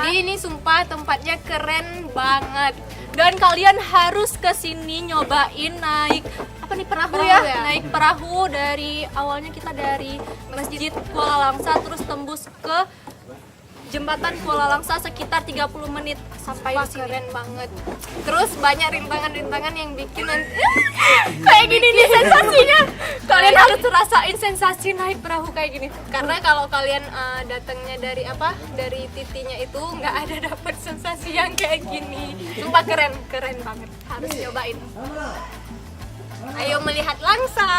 Jadi ini sumpah tempatnya keren banget. Dan kalian harus kesini nyobain naik apa nih perahu ya? Naik perahu dari awalnya kita dari Masjid Kuala Langsa terus tembus ke Jembatan Kuala Langsa sekitar 30 menit sampai di sini. Keren banget. Terus banyak rintangan-rintangan yang bikin kayak gini nih sensasinya. Kalian harus rasain sensasi naik perahu kayak gini. Karena kalau kalian datangnya dari titinya itu nggak ada dapet sensasi yang kayak gini. Sumpah keren banget. Harus nyobain. Ayo melihat Langsa.